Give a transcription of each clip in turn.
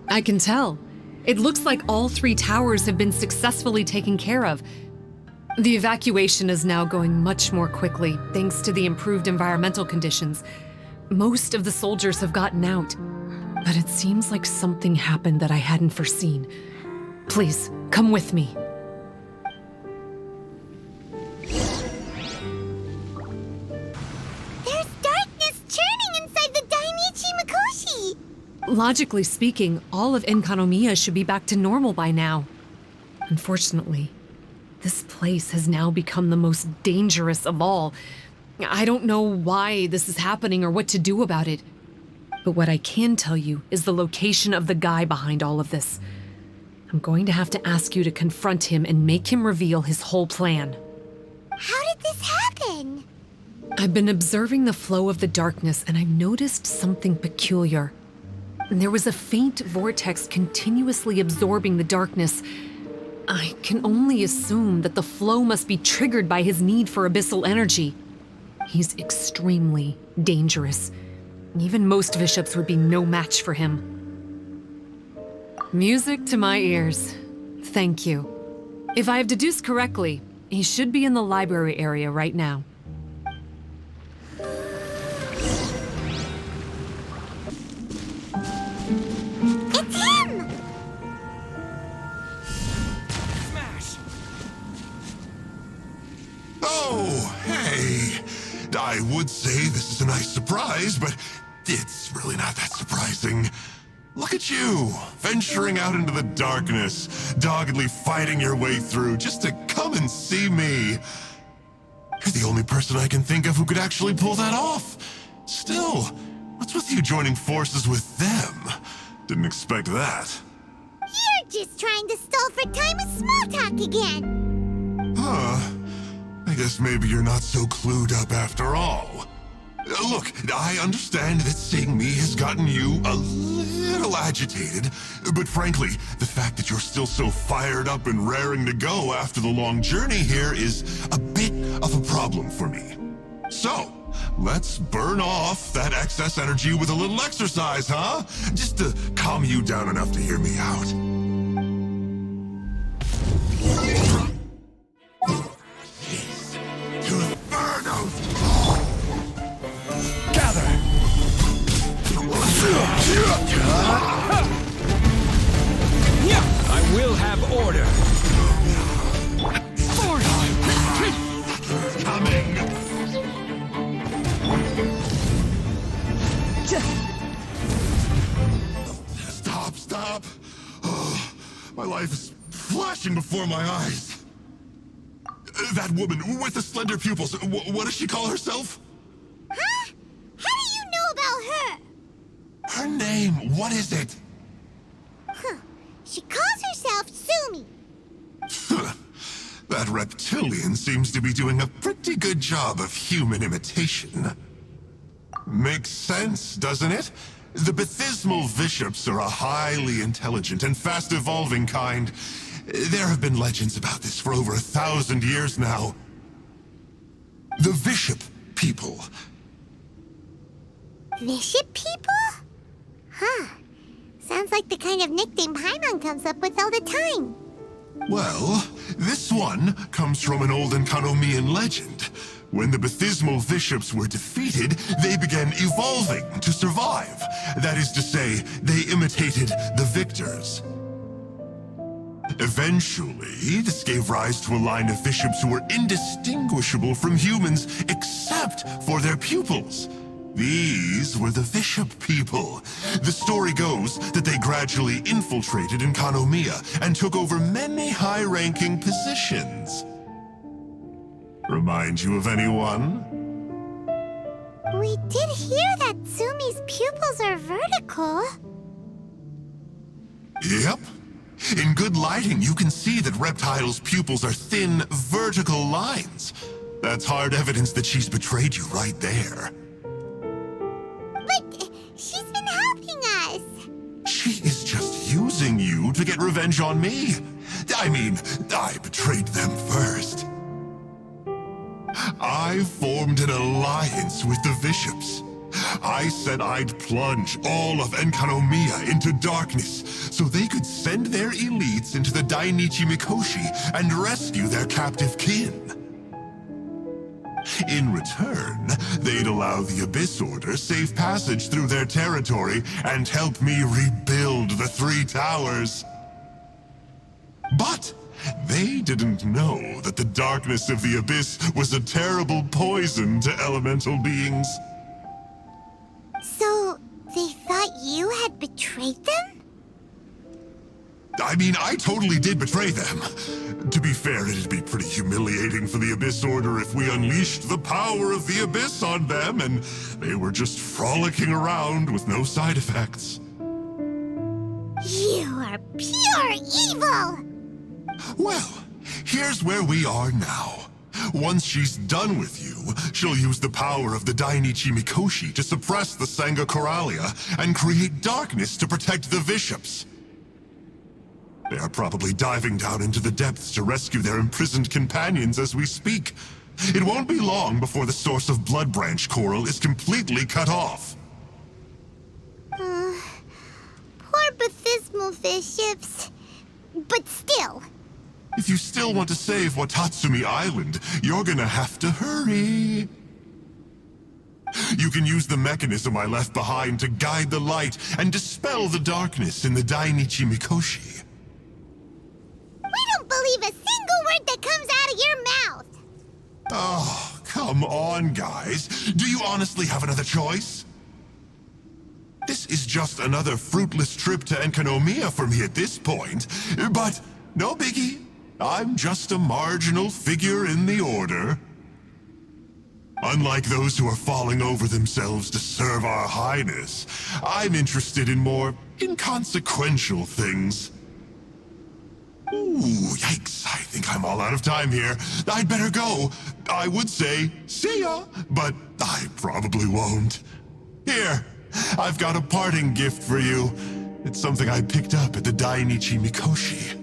I can tell. It looks like all 3 towers have been successfully taken care of. The evacuation is now going much more quickly, thanks to the improved environmental conditions. Most of the soldiers have gotten out, but it seems like something happened that I hadn't foreseen. Please, come with me. There's darkness churning inside the Dainichi Mikoshi! Logically speaking, all of Enkanomiya should be back to normal by now. Unfortunately, this place has now become the most dangerous of all. I don't know why this is happening or what to do about it. But what I can tell you is the location of the guy behind all of this. I'm going to have to ask you to confront him and make him reveal his whole plan. How did this happen? I've been observing the flow of the darkness and I noticed something peculiar. There was a faint vortex continuously absorbing the darkness. I can only assume that the flow must be triggered by his need for abyssal energy. He's extremely dangerous. Even most Vishaps would be no match for him. Music to my ears. Thank you. If I have deduced correctly, he should be in the library area right now. It's him! Smash! Oh, hey! I would say this is a nice surprise, but it's really not that surprising. Look at you, venturing out into the darkness, doggedly fighting your way through just to come and see me. You're the only person I can think of who could actually pull that off. Still, what's with you joining forces with them? Didn't expect that. You're just trying to stall for time with small talk again! Huh. I guess maybe you're not so clued up after all. Look, I understand that seeing me has gotten you a little agitated, but frankly, the fact that you're still so fired up and raring to go after the long journey here is a bit of a problem for me. So, let's burn off that excess energy with a little exercise, huh? Just to calm you down enough to hear me out. I will have order. Coming. Stop. Oh, my life is flashing before my eyes. That woman with the slender pupils, what does she call herself? Huh? How do you know about her? Her name, what is it? Huh. She calls herself Sumi. That reptilian seems to be doing a pretty good job of human imitation. Makes sense, doesn't it? The Baptismal Vishaps are a highly intelligent and fast-evolving kind. There have been legends about this for over 1,000 years now. The Vishap people. Vishap people? Huh. Sounds like the kind of nickname Paimon comes up with all the time. Well, this one comes from an old Enkanomian legend. When the Baptismal Vishaps were defeated, they began evolving to survive. That is to say, they imitated the victors. Eventually, this gave rise to a line of Vishaps who were indistinguishable from humans except for their pupils. These were the Vishap people. The story goes that they gradually infiltrated Enkanomiya and took over many high-ranking positions. Remind you of anyone? We did hear that Sumi's pupils are vertical. Yep. In good lighting, you can see that Reptile's pupils are thin, vertical lines. That's hard evidence that she's betrayed you right there. But she's been helping us. She is just using you to get revenge on me. I mean, I betrayed them first. I formed an alliance with the Vishaps. I said I'd plunge all of Enkanomiya into darkness so they could send their elites into the Dainichi Mikoshi and rescue their captive kin. In return, they'd allow the Abyss Order safe passage through their territory and help me rebuild the Three Towers. But they didn't know that the darkness of the Abyss was a terrible poison to elemental beings. So, they thought you had betrayed them? I mean, I totally did betray them. To be fair, it'd be pretty humiliating for the Abyss Order if we unleashed the power of the Abyss on them and they were just frolicking around with no side effects. You are pure evil! Well, here's where we are now. Once she's done with you, she'll use the power of the Dainichi Mikoshi to suppress the Sangha Coralia and create darkness to protect the Vishaps. They are probably diving down into the depths to rescue their imprisoned companions as we speak. It won't be long before the source of Blood Branch Coral is completely cut off. Poor Bathismal Vishaps. But still. If you still want to save Watatsumi Island, you're gonna have to hurry. You can use the mechanism I left behind to guide the light and dispel the darkness in the Dainichi Mikoshi. We don't believe a single word that comes out of your mouth! Oh, come on, guys. Do you honestly have another choice? This is just another fruitless trip to Enkanomiya for me at this point, but no biggie. I'm just a marginal figure in the Order. Unlike those who are falling over themselves to serve our Highness, I'm interested in more inconsequential things. Ooh, yikes. I think I'm all out of time here. I'd better go. I would say, see ya, but I probably won't. Here, I've got a parting gift for you. It's something I picked up at the Dainichi Mikoshi.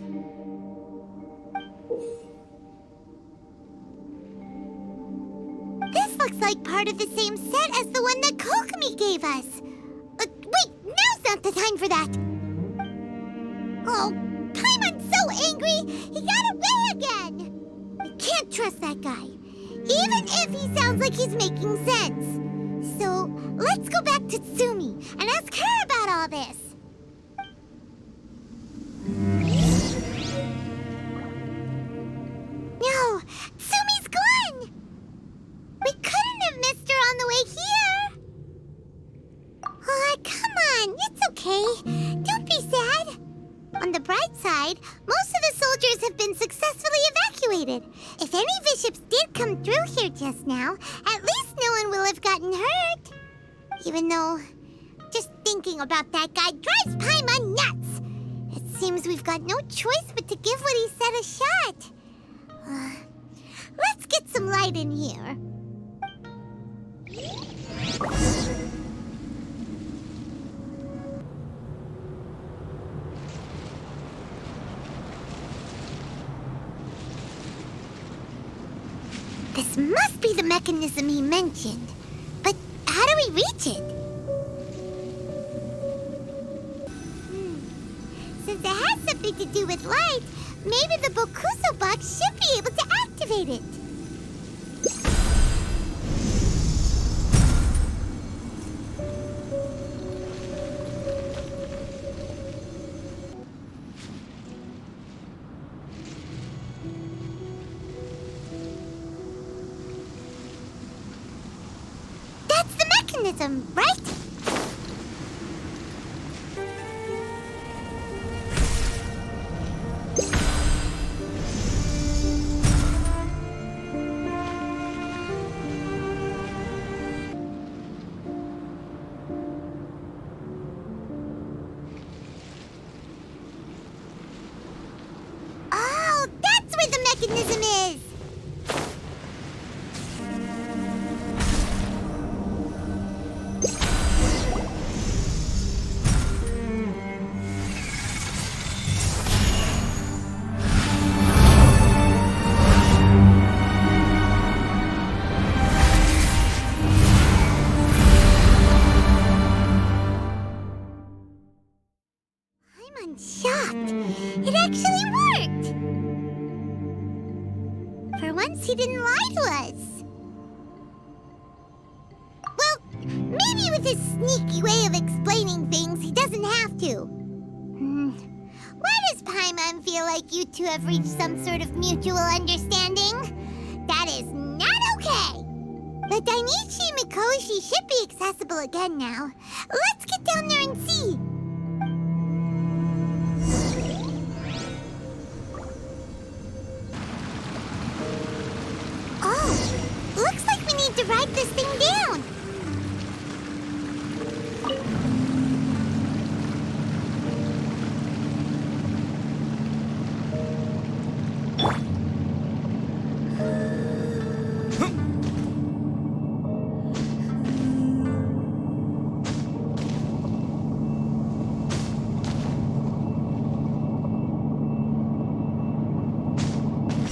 This looks like part of the same set as the one that Kokomi gave us. Wait, now's not the time for that. Oh, Paimon's so angry, he got away again. We can't trust that guy, even if he sounds like he's making sense. So, let's go back to Tsumi and ask her about all this. No, Tsumi's gone! We couldn't have missed her on the way here! Come on, it's okay. Don't be sad. On the bright side, most of the soldiers have been successfully evacuated. If any Vishaps did come through here just now, at least no one will have gotten hurt. Even though, just thinking about that guy drives Paimon nuts. It seems we've got no choice but to give what he said a shot. Let's get some light in here. This must be the mechanism he mentioned. But how do we reach it? Since it has something to do with light, maybe the Bokuso box should be able to activate it. That's the mechanism, right? Oh, that's where the mechanism is! I'm shocked. It actually worked! For once, he didn't lie to us. Well, maybe with his sneaky way of explaining things, he doesn't have to. Why does Paimon feel like you two have reached some sort of mutual understanding? That is not okay! The Dainichi Mikoshi should be accessible again now. Let's get down there and see! Oh, looks like we need to ride this thing down!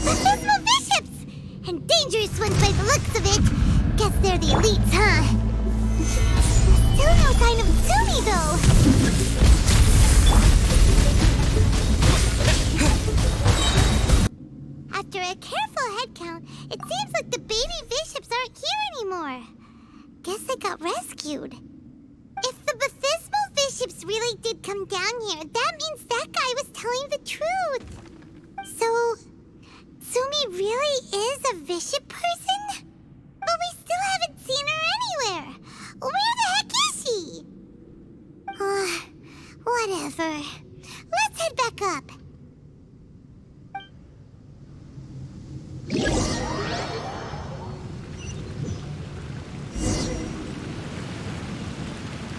Baptismal Bishops! And dangerous ones by the looks of it. Guess they're the elites, huh? Still no sign of Tsumi, though. After a careful head count, it seems like the baby Bishops aren't here anymore. Guess they got rescued. If the Baptismal Bishops really did come down here, that means that guy was telling the truth. So, Tsumi really is a Bishop person? But we still haven't seen her anywhere. Where the heck is she? Whatever. Let's head back up.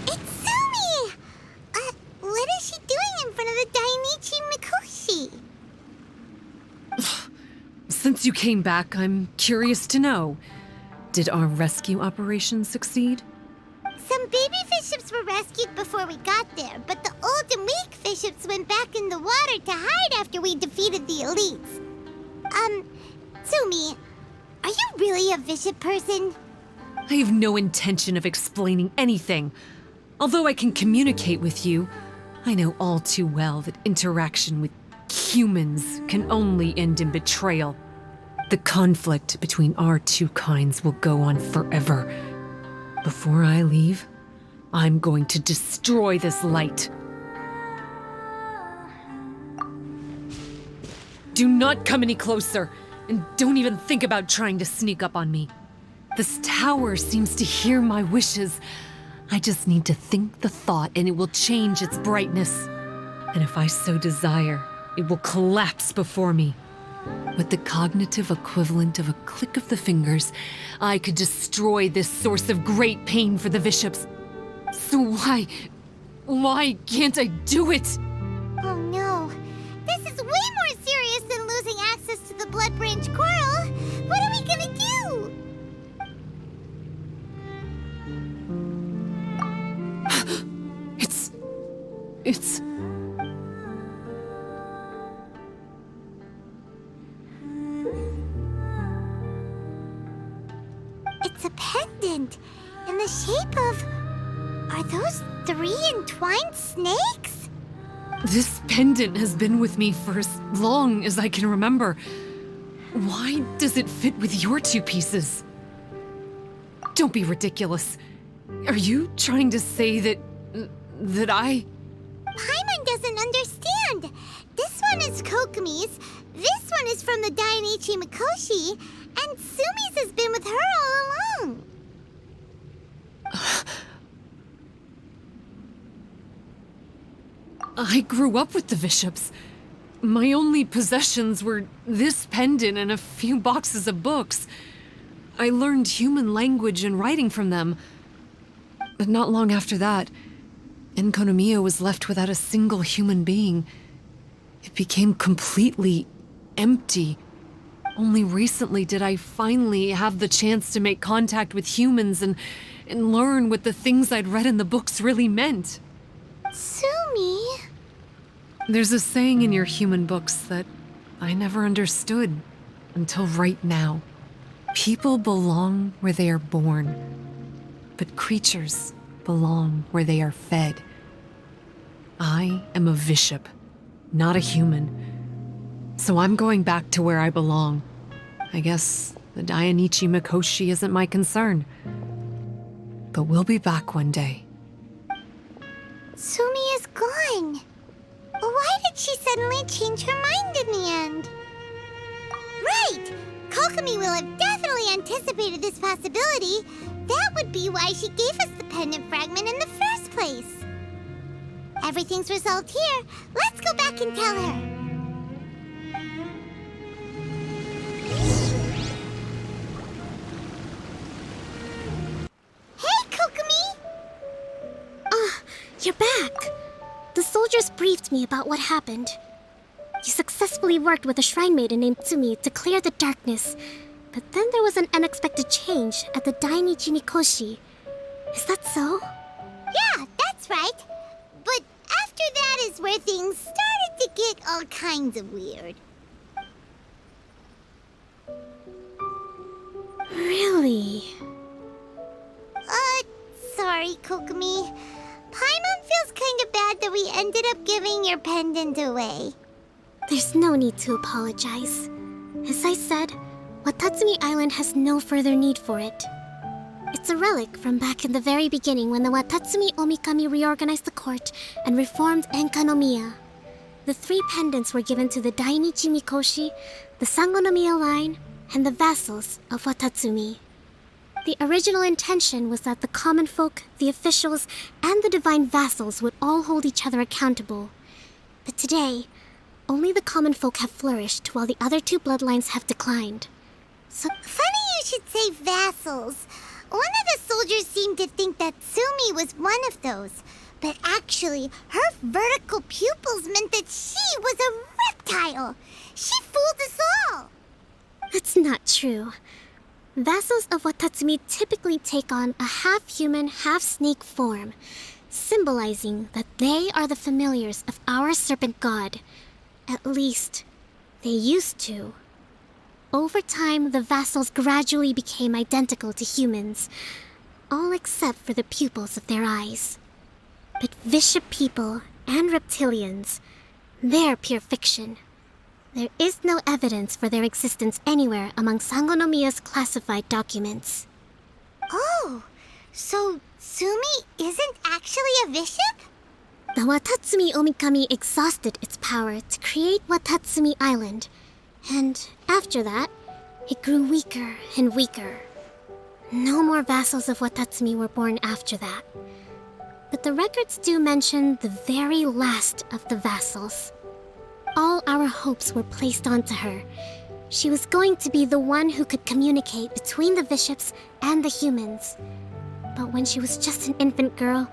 It's Tsumi! What is she doing in front of the Dainichi Mikoshi? Since you came back, I'm curious to know. Did our rescue operation succeed? Some baby Bishops were rescued before we got there, but the old and weak Bishops went back in the water to hide after we defeated the elites. Tsumi, are you really a Bishop person? I have no intention of explaining anything. Although I can communicate with you, I know all too well that interaction with humans can only end in betrayal. The conflict between our two kinds will go on forever. Before I leave, I'm going to destroy this light. Do not come any closer, and don't even think about trying to sneak up on me. This tower seems to hear my wishes. I just need to think the thought and it will change its brightness. And if I so desire, it will collapse before me. With the cognitive equivalent of a click of the fingers, I could destroy this source of great pain for the Bishops. So why can't I do it? Oh no. This is way more serious than losing access to the Blood Branch Coral. What are we gonna do? It's... It's a pendant in the shape of... Are those 3 entwined snakes? This pendant has been with me for as long as I can remember. Why does it fit with your 2 pieces? Don't be ridiculous. Are you trying to say that I... Paimon doesn't understand. This one is Kokumi's, this one is from the Dainichi Mikoshi, and Sumi's has been with her all along. I grew up with the Bishops. My only possessions were this pendant and a few boxes of books. I learned human language and writing from them. But not long after that, Enkonomiya was left without a single human being. It became completely empty. Only recently did I finally have the chance to make contact with humans and learn what the things I'd read in the books really meant. Sumi? There's a saying in your human books that I never understood until right now. People belong where they are born, but creatures belong where they are fed. I am a Vishap, not a human. So I'm going back to where I belong. I guess the Dainichi Mikoshi isn't my concern. But we'll be back one day. Sumi is gone. Why did she suddenly change her mind in the end? Right! Kokomi will have definitely anticipated this possibility. That would be why she gave us the pendant fragment in the first place. Everything's resolved here. Let's go back and tell her. Hey, Kokomi! You're back! The soldiers briefed me about what happened. You successfully worked with a shrine maiden named Tsumi to clear the darkness, but then there was an unexpected change at the Dainichi Mikoshi. Is that so? Yeah, that's right. But after that is where things started to get all kinds of weird. Really? Sorry, Kokomi. Paimon feels kind of bad that we ended up giving your pendant away. There's no need to apologize. As I said, Watatsumi Island has no further need for it. It's a relic from back in the very beginning when the Watatsumi Omikami reorganized the court and reformed Enkanomiya. The 3 pendants were given to the Dainichi Mikoshi, the Sangonomiya line, and the vassals of Watatsumi. The original intention was that the common folk, the officials, and the divine vassals would all hold each other accountable. But today, only the common folk have flourished while the other 2 bloodlines have declined. So, Funny you should say vassals. One of the soldiers seemed to think that Sumi was one of those. But actually, her vertical pupils meant that she was a reptile. She fooled us all. that's not true. Vassals of Watatsumi typically take on a half-human, half-snake form, symbolizing that they are the familiars of our serpent god. At least, they used to. Over time, the vassals gradually became identical to humans, all except for the pupils of their eyes. But Vishap people and reptilians, they're pure fiction. There is no evidence for their existence anywhere among Sangonomiya's classified documents. Oh, so Sumi isn't actually a Vishap? The Watatsumi Omikami exhausted its power to create Watatsumi Island, and after that, it grew weaker and weaker. No more vassals of Watatsumi were born after that. But the records do mention the very last of the vassals. All our hopes were placed onto her. She was going to be the one who could communicate between the Vishaps and the humans. But when she was just an infant girl,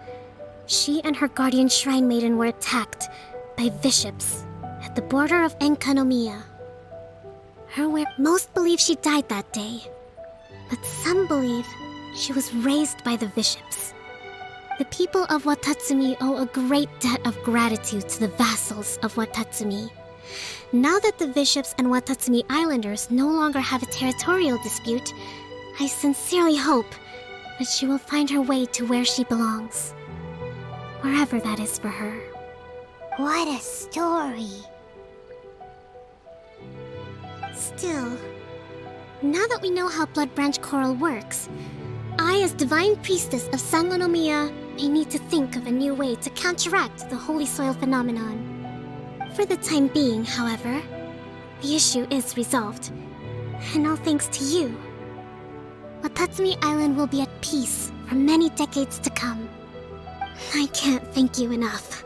she and her guardian shrine maiden were attacked by Vishaps at the border of Enkanomiya. Most believe she died that day, but some believe she was raised by the Vishaps. The people of Watatsumi owe a great debt of gratitude to the vassals of Watatsumi. Now that the Vishaps and Watatsumi Islanders no longer have a territorial dispute, I sincerely hope that she will find her way to where she belongs. Wherever that is for her. What a story. Still, now that we know how Blood Branch Coral works, I, as Divine Priestess of Sangonomiya, may need to think of a new way to counteract the Holy Soil phenomenon. For the time being, however, the issue is resolved, and all thanks to you. Watatsumi Island will be at peace for many decades to come. I can't thank you enough.